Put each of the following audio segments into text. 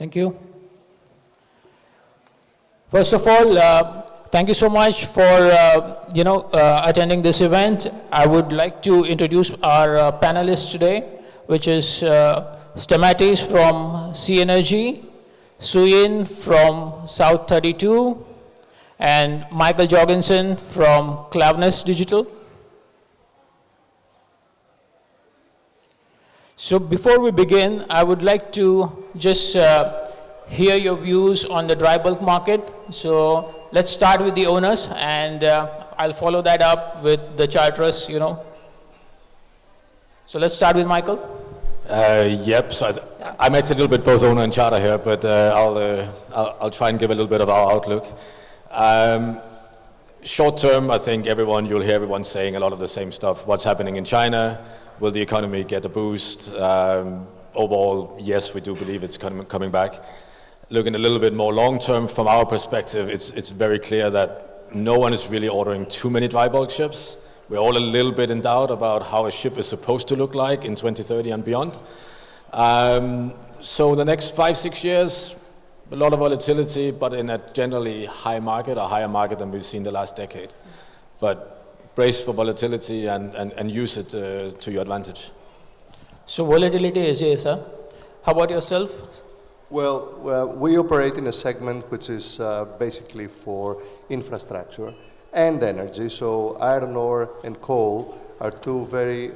Thank you. First of all, thank you so much for attending this event. I would like to introduce our panelists today, which is Stamatis from Seanergy, Suyin from South 32, and Michael Jorgensen from Klaveness Digital. So before we begin, I would like to just hear your views on the dry bulk market. So let's start with the owners, and I'll follow that up with the charterers, So let's start with Michael. Yep, so I'm actually a little bit both owner and charter here, but I'll try and give a little bit of our outlook. Short term, I think you'll hear everyone saying a lot of the same stuff. What's happening in China? Will the economy get a boost? Overall, yes, we do believe it's coming back. Looking a little bit more long term, from our perspective, it's very clear that no one is really ordering too many dry bulk ships. We're all a little bit in doubt about how a ship is supposed to look like in 2030 and beyond. So the next 5-6 years, a lot of volatility, but in a generally high market, a higher market than we've seen the last decade. But brace for volatility and use it to your advantage. So volatility is here, sir. How about yourself? Well, we operate in a segment which is basically for infrastructure and energy. So iron ore and coal are two very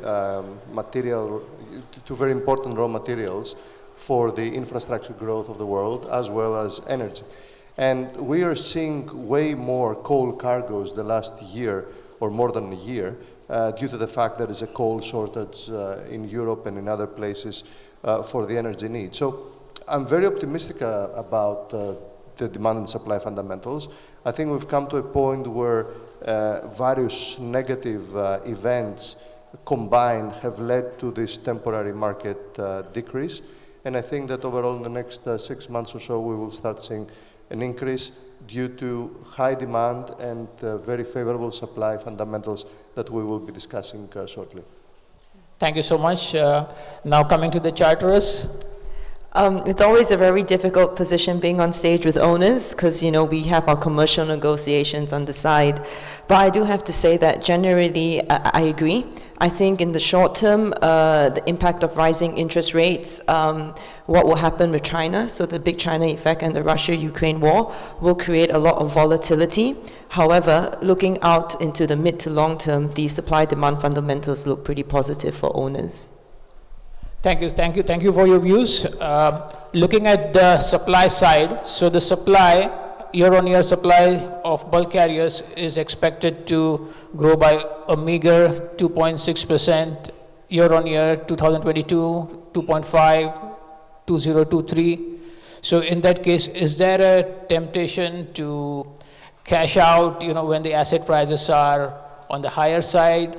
important raw materials for the infrastructure growth of the world, as well as energy. And we are seeing way more coal cargoes the last year, or more than a year, due to the fact there is a coal shortage in Europe and in other places for the energy needs. So I'm very optimistic about the demand and supply fundamentals. I think we've come to a point where various negative events combined have led to this temporary market decrease. And I think that overall in the next 6 months or so, we will start seeing an increase due to high demand and very favorable supply fundamentals that we will be discussing shortly. Thank you so much. Now coming to the charterers. It's always a very difficult position being on stage with owners because, we have our commercial negotiations on the side. But I do have to say that generally, I agree. I think in the short term, the impact of rising interest rates, what will happen with China, so the big China effect and the Russia-Ukraine war will create a lot of volatility. However, looking out into the mid to long term, the supply-demand fundamentals look pretty positive for owners. Thank you for your views. Looking at the supply side, so the supply, year-on-year supply of bulk carriers is expected to grow by a meager 2.6% year-on-year, 2022, 2.5, 2023. So in that case, is there a temptation to cash out, when the asset prices are on the higher side?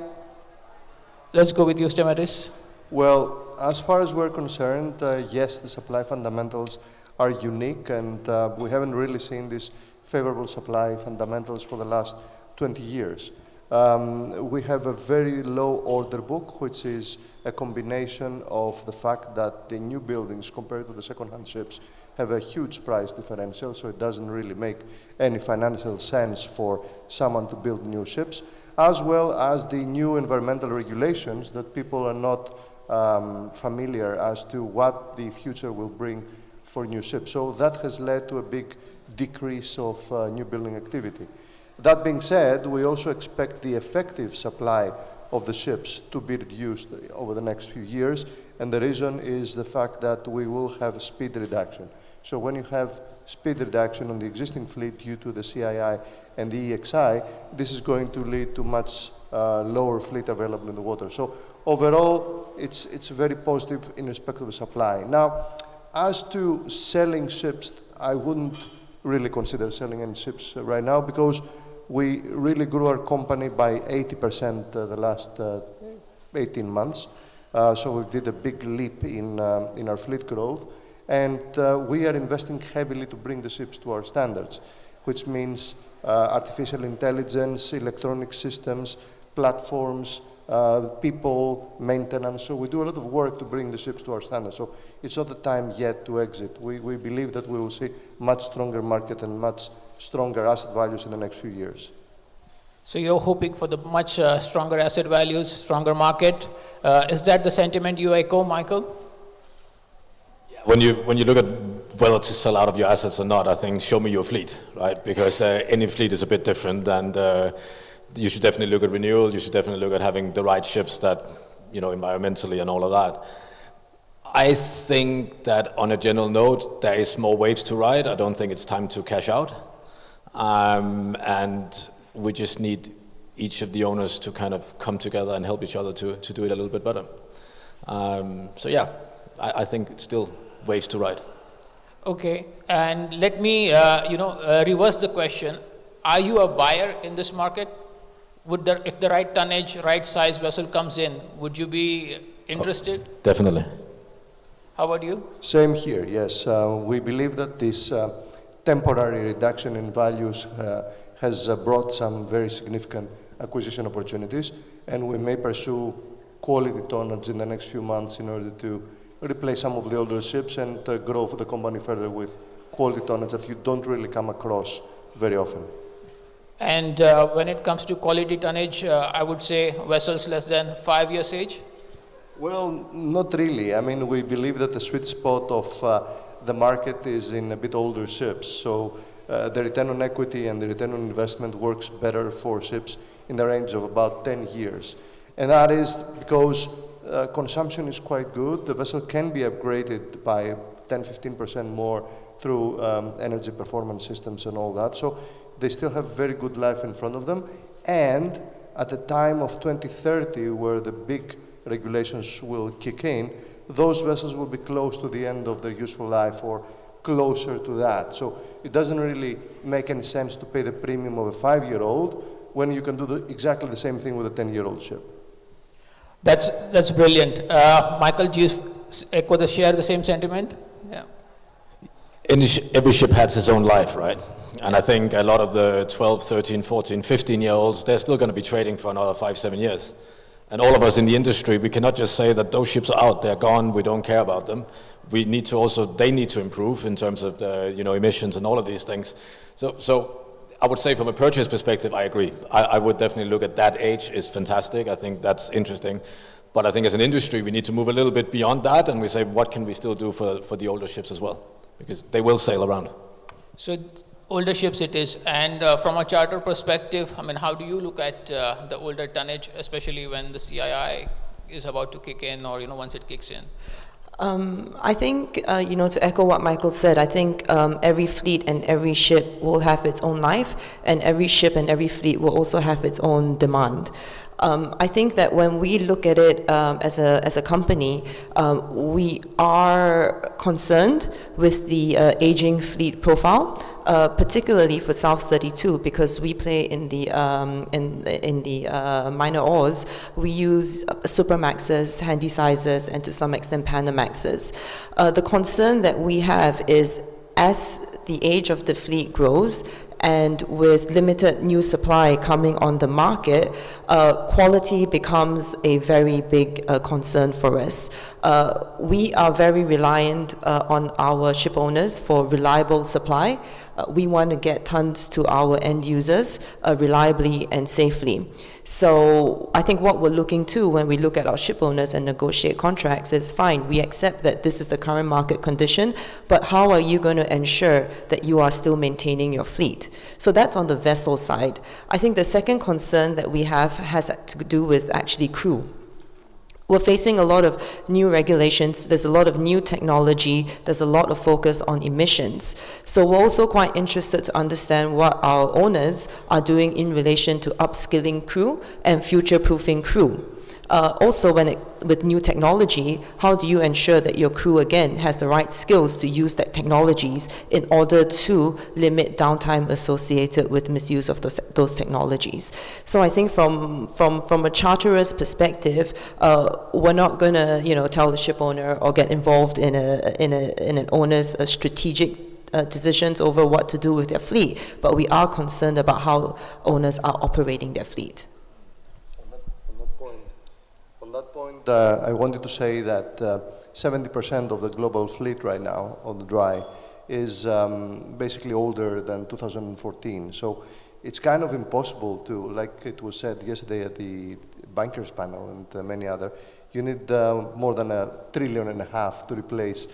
Let's go with you, Stamatis. Well, as far as we're concerned, yes, the supply fundamentals are unique, and we haven't really seen these favorable supply fundamentals for the last 20 years. We have a very low order book, which is a combination of the fact that the new buildings compared to the second-hand ships have a huge price differential, so it doesn't really make any financial sense for someone to build new ships, as well as the new environmental regulations that people are not familiar as to what the future will bring for new ships. So that has led to a big decrease of new building activity. That being said, we also expect the effective supply of the ships to be reduced over the next few years, and the reason is the fact that we will have a speed reduction. So when you have speed reduction on the existing fleet due to the CII and the EXI, this is going to lead to much lower fleet available in the water. So overall, it's very positive in respect of the supply. Now, as to selling ships, I wouldn't really consider selling any ships right now because we really grew our company by 80% the last 18 months. So we did a big leap in our fleet growth. And we are investing heavily to bring the ships to our standards, which means artificial intelligence, electronic systems, platforms, people, maintenance. So we do a lot of work to bring the ships to our standards. So it's not the time yet to exit. We believe that we will see much stronger market and much stronger asset values in the next few years. So you're hoping for the much stronger asset values, stronger market. Is that the sentiment you echo, Michael? When you look at whether to sell out of your assets or not, I think show me your fleet, right? Because any fleet is a bit different, and you should definitely look at renewal. You should definitely look at having the right ships that, environmentally and all of that. I think that on a general note, there is more waves to ride. I don't think it's time to cash out, and we just need each of the owners to kind of come together and help each other to do it a little bit better. So yeah, I think it's still waves to ride. Okay, and let me, reverse the question. Are you a buyer in this market? If the right tonnage, right size vessel comes in, would you be interested? Definitely. How about you? Same here, yes. We believe that this temporary reduction in values has brought some very significant acquisition opportunities, and we may pursue quality tonnage in the next few months in order to replace some of the older ships and grow for the company further with quality tonnage that you don't really come across very often. And when it comes to quality tonnage, I would say vessels less than 5 years age? Well, not really. I mean, we believe that the sweet spot of the market is in a bit older ships. So the return on equity and the return on investment works better for ships in the range of about 10 years. And that is because consumption is quite good. The vessel can be upgraded by 10-15% more through energy performance systems and all that. So they still have very good life in front of them. And at the time of 2030, where the big regulations will kick in, those vessels will be close to the end of their useful life or closer to that. So it doesn't really make any sense to pay the premium of a 5-year-old when you can do exactly the same thing with a 10-year-old ship. That's brilliant. Michael, do you share the same sentiment? Yeah. Every ship has its own life, right? And I think a lot of the 12, 13, 14, 15-year-olds, they're still going to be trading for another 5-7 years. And all of us in the industry, we cannot just say that those ships are out, they're gone, we don't care about them. We need to also, they need to improve in terms of the, emissions and all of these things. So I would say from a purchase perspective, I agree. I would definitely look at that age is fantastic. I think that's interesting. But I think as an industry, we need to move a little bit beyond that, and we say, what can we still do for the older ships as well? Because they will sail around. So older ships it is. And from a charter perspective, I mean, how do you look at the older tonnage, especially when the CII is about to kick in or, once it kicks in? I think, to echo what Michael said, I think every fleet and every ship will have its own life, and every ship and every fleet will also have its own demand. I think that when we look at it as a company, we are concerned with the aging fleet profile, particularly for South 32, because we play in the minor oars. We use Supramaxes, Handysizes, and to some extent Panamaxes. The concern that we have is as the age of the fleet grows, and with limited new supply coming on the market, quality becomes a very big concern for us. We are very reliant on our ship owners for reliable supply. We want to get tons to our end users reliably and safely. So I think what we're looking to when we look at our ship owners and negotiate contracts is fine, we accept that this is the current market condition, but how are you going to ensure that you are still maintaining your fleet? So that's on the vessel side. I think the second concern that we have has to do with actually crew. We're facing a lot of new regulations, there's a lot of new technology, there's a lot of focus on emissions. So we're also quite interested to understand what our owners are doing in relation to upskilling crew and future-proofing crew. Also, with new technology, how do you ensure that your crew, again, has the right skills to use that technologies in order to limit downtime associated with misuse of those technologies? So I think from a charterer's perspective, we're not going to tell the ship owner or get involved in an owner's strategic decisions over what to do with their fleet, but we are concerned about how owners are operating their fleet. wanted to say that 70% of the global fleet right now on the dry is basically older than 2014. So it's kind of impossible to, like it was said yesterday at the bankers panel and many other, you need more than $1.5 trillion to replace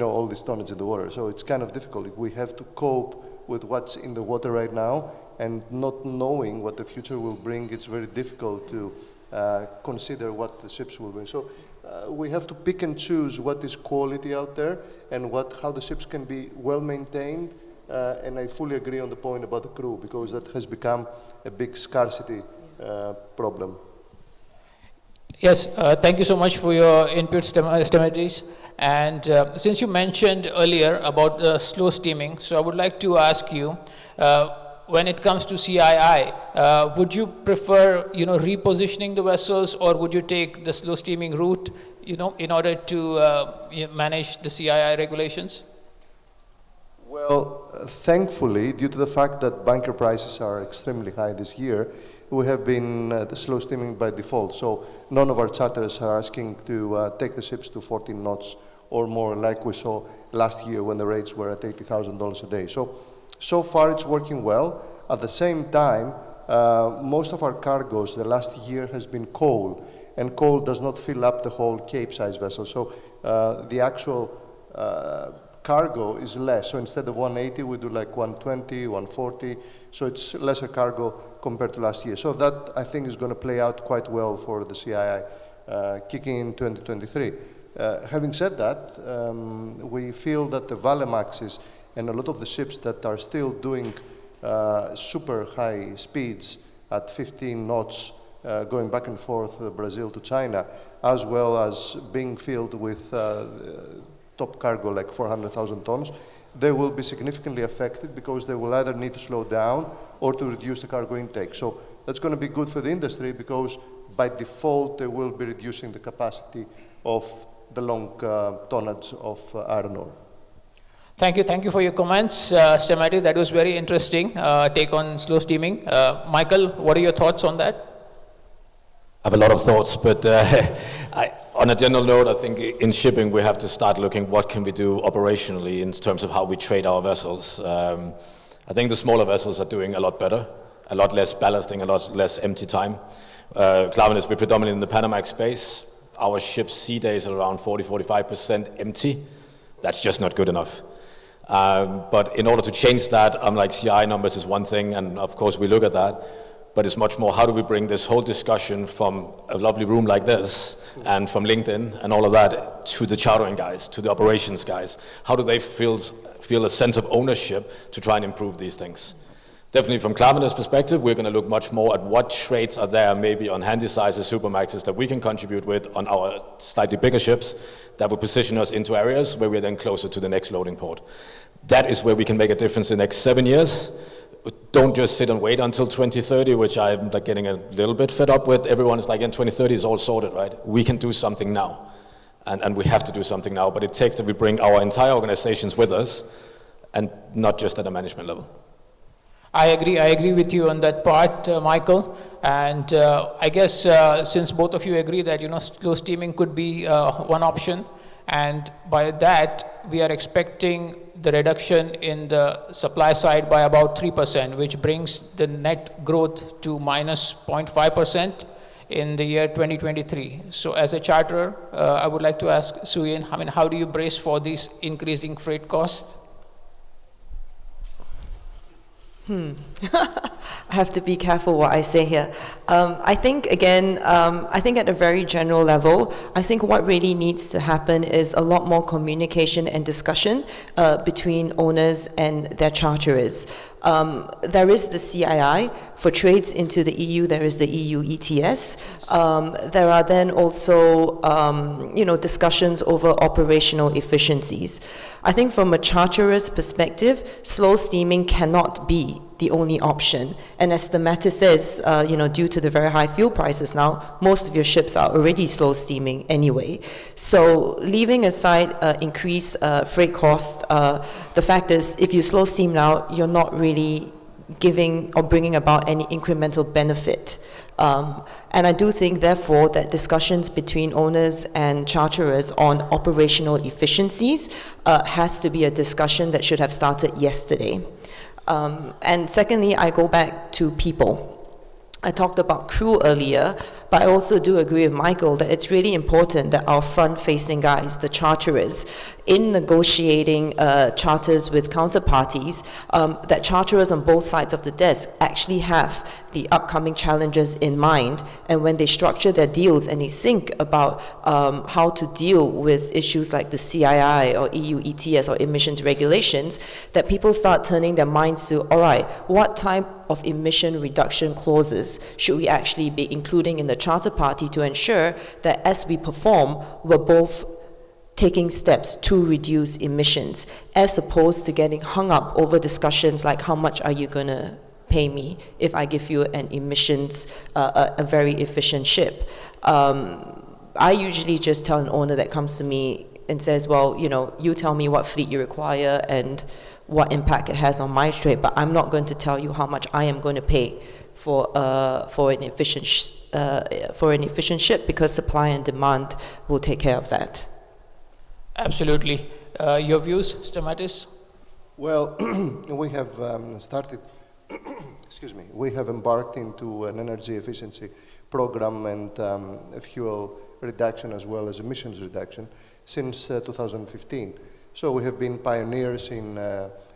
all this tonnage in the water. So it's kind of difficult. We have to cope with what's in the water right now, and not knowing what the future will bring, it's very difficult to consider what the ships will bring. So we have to pick and choose what is quality out there and how the ships can be well maintained. And I fully agree on the point about the crew, because that has become a big scarcity problem. Yes, thank you so much for your input, Stamatis. And since you mentioned earlier about the slow steaming, so I would like to ask you, when it comes to CII, would you prefer, repositioning the vessels, or would you take the slow steaming route, in order to manage the CII regulations? Well, thankfully, due to the fact that bunker prices are extremely high this year, we have been slow steaming by default. So none of our charters are asking to take the ships to 14 knots or more, like we saw last year when the rates were at $80,000 a day. So far it's working well. At the same time, most of our cargoes the last year has been coal, and coal does not fill up the whole Cape-size vessel. So the actual cargo is less. So instead of 180, we do like 120, 140. So it's lesser cargo compared to last year. So that, I think, is going to play out quite well for the CII kicking in 2023. Having said that, we feel that the Valemaxes and a lot of the ships that are still doing super high speeds at 15 knots going back and forth Brazil to China, as well as being filled with top cargo like 400,000 tons, they will be significantly affected, because they will either need to slow down or to reduce the cargo intake. So that's going to be good for the industry, because by default they will be reducing the capacity of the long tonnage of iron ore. Thank you for your comments, Stamatis. That was very interesting take on slow steaming. Michael, what are your thoughts on that? I have a lot of thoughts, but on a general note, I think in shipping we have to start looking what can we do operationally in terms of how we trade our vessels. I think the smaller vessels are doing a lot better, a lot less ballasting, a lot less empty time. Klaveness, we're predominantly in the Panamax space. Our ship's sea days are around 40-45% empty. That's just not good enough. But in order to change that, like CI numbers is one thing, and of course we look at that. But it's much more, how do we bring this whole discussion from a lovely room like this and from LinkedIn and all of that to the chartering guys, to the operations guys? How do they feel a sense of ownership to try and improve these things? Definitely from Klaveness' perspective, we're going to look much more at what trades are there, maybe on handy sizes, supermaxes, that we can contribute with on our slightly bigger ships that will position us into areas where we're then closer to the next loading port. That is where we can make a difference in the next 7 years. Don't just sit and wait until 2030, which I'm like getting a little bit fed up with. Everyone is like, in 2030 is all sorted, right? We can do something now, and we have to do something now, but it takes that we bring our entire organizations with us, and not just at a management level. I agree with you on that part, Michael. And I guess since both of you agree that slow steaming could be one option, and by that we are expecting the reduction in the supply side by about 3%, which brings the net growth to minus 0.5% in the year 2023. So as a charterer, I would like to ask Suyin, how do you brace for these increasing freight costs? I have to be careful what I say here. I think, again, I think at a very general level, I think what really needs to happen is a lot more communication and discussion between owners and their charterers. There is the CII. For trades into the EU, there is the EU ETS. There are then also, discussions over operational efficiencies. I think from a charterer's perspective, slow steaming cannot be the only option. And as Stamatis says, due to the very high fuel prices now, most of your ships are already slow steaming anyway. So leaving aside increased freight cost, the fact is, if you slow steam now, you're not really giving or bringing about any incremental benefit And I do think, therefore, that discussions between owners and charterers on operational efficiencies has to be a discussion that should have started yesterday. And secondly, I go back to people. I talked about crew earlier, but I also do agree with Michael that it's really important that our front-facing guys, the charterers, in negotiating charters with counterparties, that charterers on both sides of the desk actually have the upcoming challenges in mind, and when they structure their deals and they think about how to deal with issues like the CII or EU ETS or emissions regulations, that people start turning their minds to, all right, what type of emission reduction clauses should we actually be including in the charter party to ensure that as we perform, we're both taking steps to reduce emissions, as opposed to getting hung up over discussions like how much are you going to pay me if I give you an emissions, a very efficient ship. I usually just tell an owner that comes to me and says, well, you know, you tell me what fleet you require and what impact it has on my trade, but I'm not going to tell you how much I am going to pay for an efficient ship, because supply and demand will take care of that. Absolutely. Your views, Stamatis? Well, we have started, excuse me, we have embarked into an energy efficiency program and fuel reduction as well as emissions reduction since 2015. So we have been pioneers in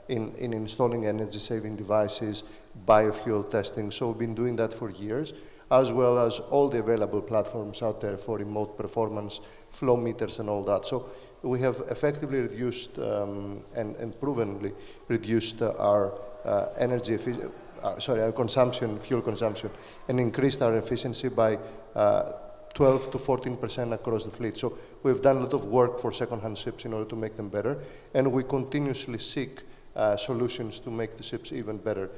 installing energy-saving devices, biofuel testing. So we've been doing that for years, as well as all the available platforms out there for remote performance, flow meters and all that. So we have effectively reduced and provenly reduced our our consumption, fuel consumption, and increased our efficiency by 12 to 14% across the fleet. So we've done a lot of work for second-hand ships in order to make them better, and we continuously seek solutions to make the ships even better,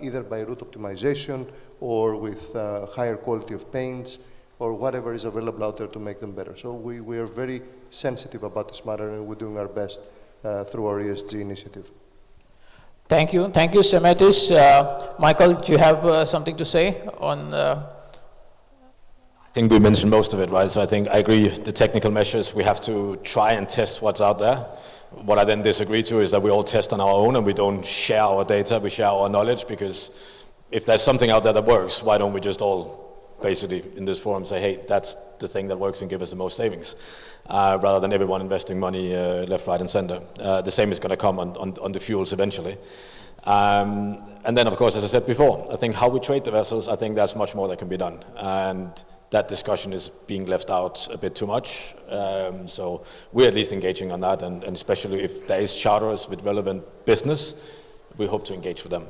either by route optimization or with higher quality of paints or whatever is available out there to make them better. So we are very sensitive about this matter, and we're doing our best through our ESG initiative. Thank you. Thank you, Stamatis. Michael, do you have something to say on... I think we mentioned most of it, right? So I think I agree, the technical measures, we have to try and test what's out there. What I then disagree to is that we all test on our own and we don't share our data, we share our knowledge, because if there's something out there that works, why don't we just all basically in this forum say, hey, that's the thing that works and give us the most savings, rather than everyone investing money left, right and center. The same is going to come on the fuels eventually. And then of course, as I said before, I think how we trade the vessels, I think there's much more that can be done. And that discussion is being left out a bit too much. So we're at least engaging on that, and especially if there is charters with relevant business, we hope to engage with them.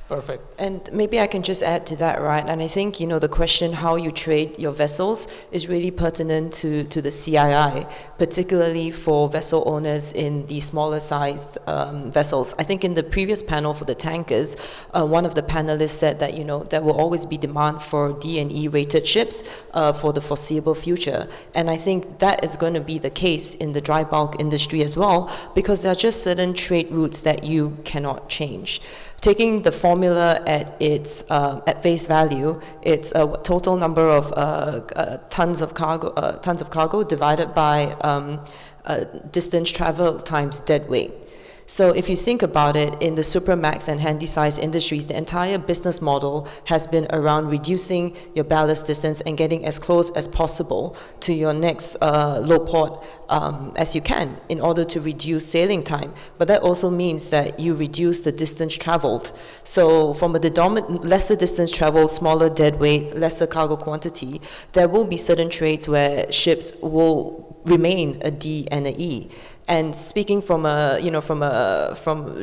Perfect. And maybe I can just add to that, right? And I think, you know, the question how you trade your vessels is really pertinent to the CII, particularly for vessel owners in the smaller sized vessels. I think in the previous panel for the tankers, one of the panelists said that, you know, there will always be demand for D&E rated ships for the foreseeable future. And I think that is going to be the case in the dry bulk industry as well, because there are just certain trade routes that you cannot change. Taking the formula at its at face value, it's a total number of tons of cargo divided by distance travel times dead weight. So if you think about it, in the Supramax and handy-sized industries, the entire business model has been around reducing your ballast distance and getting as close as possible to your next low port as you can in order to reduce sailing time. But that also means that you reduce the distance traveled. So from a lesser distance traveled, smaller dead weight, lesser cargo quantity, there will be certain trades where ships will remain a D and a E. And speaking from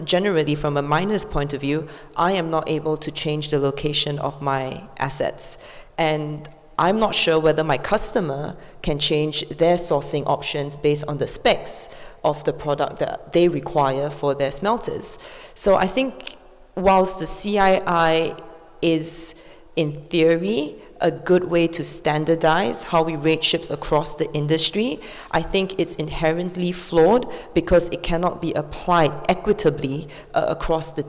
generally from a miner's point of view, I am not able to change the location of my assets. And I'm not sure whether my customer can change their sourcing options based on the specs of the product that they require for their smelters. So I think whilst the CII is, in theory, a good way to standardize how we rate ships across the industry. I think it's inherently flawed because it cannot be applied equitably across the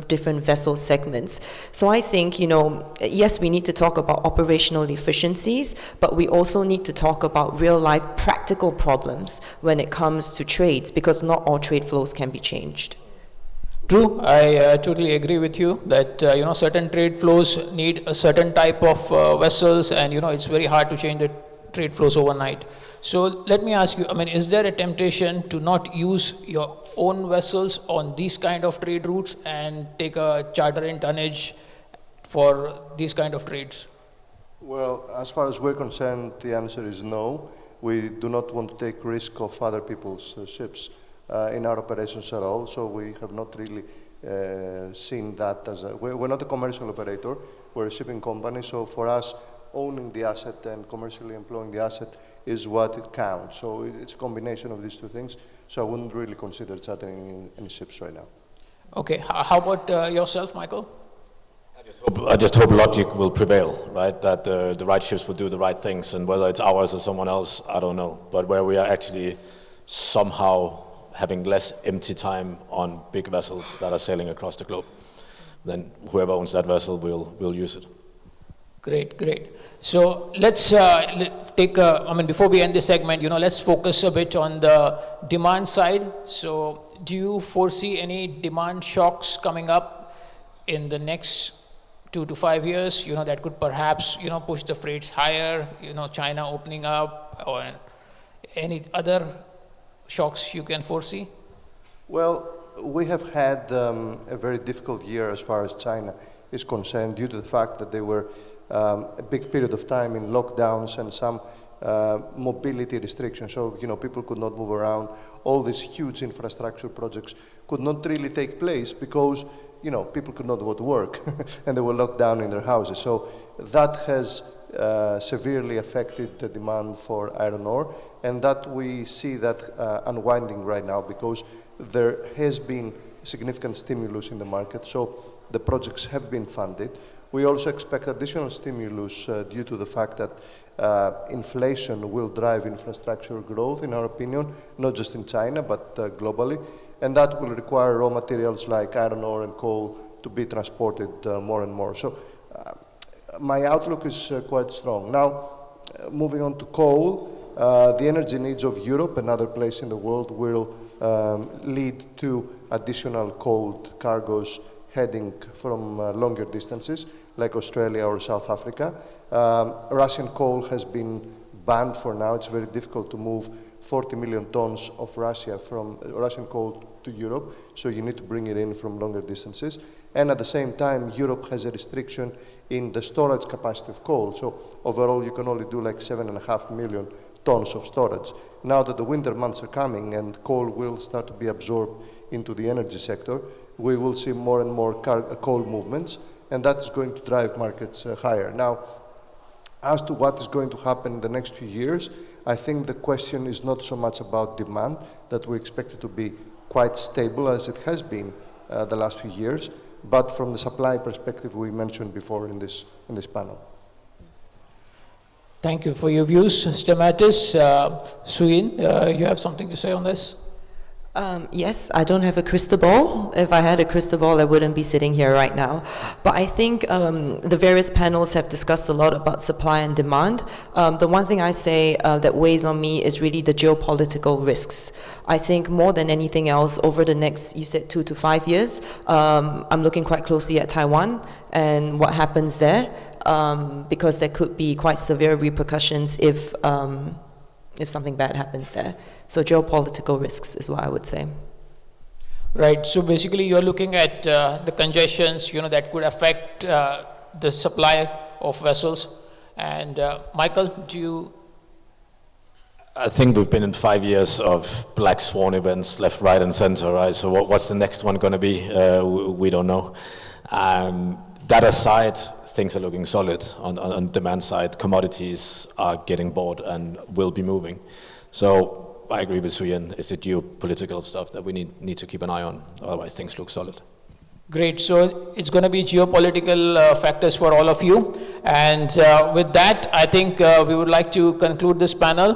different vessel segments. So I think, yes, we need to talk about operational efficiencies, but we also need to talk about real-life practical problems when it comes to trades, because not all trade flows can be changed. True, I totally agree with you that certain trade flows need a certain type of vessels, and it's very hard to change the trade flows overnight. So let me ask you, is there a temptation to not use your own vessels on these kind of trade routes and take a charter in tonnage for these kind of trades? Well, as far as we're concerned, the answer is no. We do not want to take risk of other people's ships in our operations at all, so we have not really seen that as we're not a commercial operator, we're a shipping company, so for us, owning the asset and commercially employing the asset is what it counts. So it's a combination of these two things, so I wouldn't really consider chartering any ships right now. Okay, how about yourself, Michael? I just hope logic will prevail, right? That the right ships will do the right things, and whether it's ours or someone else, I don't know. But where we are actually somehow having less empty time on big vessels that are sailing across the globe, then whoever owns that vessel will use it. Great. So let's take, before we end this segment, let's focus a bit on the demand side. So do you foresee any demand shocks coming up in the next 2 to 5 years, that could perhaps, push the freights higher, China opening up, or any other shocks you can foresee? Well, we have had a very difficult year as far as China is concerned due to the fact that they were a big period of time in lockdowns and some mobility restrictions. So, people could not move around. All these huge infrastructure projects could not really take place because, people could not go to work and they were locked down in their houses. So that has severely affected the demand for iron ore, and that we see that unwinding right now because there has been significant stimulus in the market, so the projects have been funded. We also expect additional stimulus due to the fact that inflation will drive infrastructure growth, in our opinion, not just in China, but globally, and that will require raw materials like iron ore and coal to be transported more and more. So my outlook is quite strong. Now, moving on to coal, the energy needs of Europe and other places in the world will lead to additional coal cargoes heading from longer distances, like Australia or South Africa. Russian coal has been banned for now. It's very difficult to move 40 million tons of Russian coal to Europe, so you need to bring it in from longer distances. And at the same time, Europe has a restriction in the storage capacity of coal. So overall, you can only do like 7.5 million tons of storage. Now that the winter months are coming and coal will start to be absorbed into the energy sector, we will see more and more coal movements, and that's going to drive markets higher. Now, as to what is going to happen in the next few years, I think the question is not so much about demand, that we expect it to be quite stable as it has been the last few years, but from the supply perspective we mentioned before in this panel. Thank you for your views, Stamatis. Suyin, you have something to say on this? Yes, I don't have a crystal ball. If I had a crystal ball, I wouldn't be sitting here right now. But I think the various panels have discussed a lot about supply and demand. The one thing I say that weighs on me is really the geopolitical risks. I think more than anything else, over the next, you said 2 to 5 years, I'm looking quite closely at Taiwan and what happens there, because there could be quite severe repercussions if something bad happens there. So geopolitical risks is what I would say. Right, so basically you're looking at the congestions, that could affect the supply of vessels. And Michael, do you? I think we've been in 5 years of black swan events left, right and center, right? So what's the next one going to be? We don't know. That aside, things are looking solid on demand side. Commodities are getting bought and will be moving. So I agree with Suyin. It's the geopolitical stuff that we need to keep an eye on. Otherwise, things look solid. Great. So it's going to be geopolitical factors for all of you. And with that, I think we would like to conclude this panel.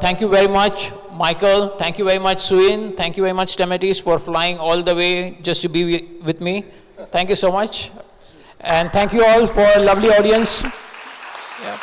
Thank you very much, Michael. Thank you very much, Suin. Thank you very much, Stamatis, for flying all the way just to be with me. Thank you so much. And thank you all for a lovely audience. Yeah.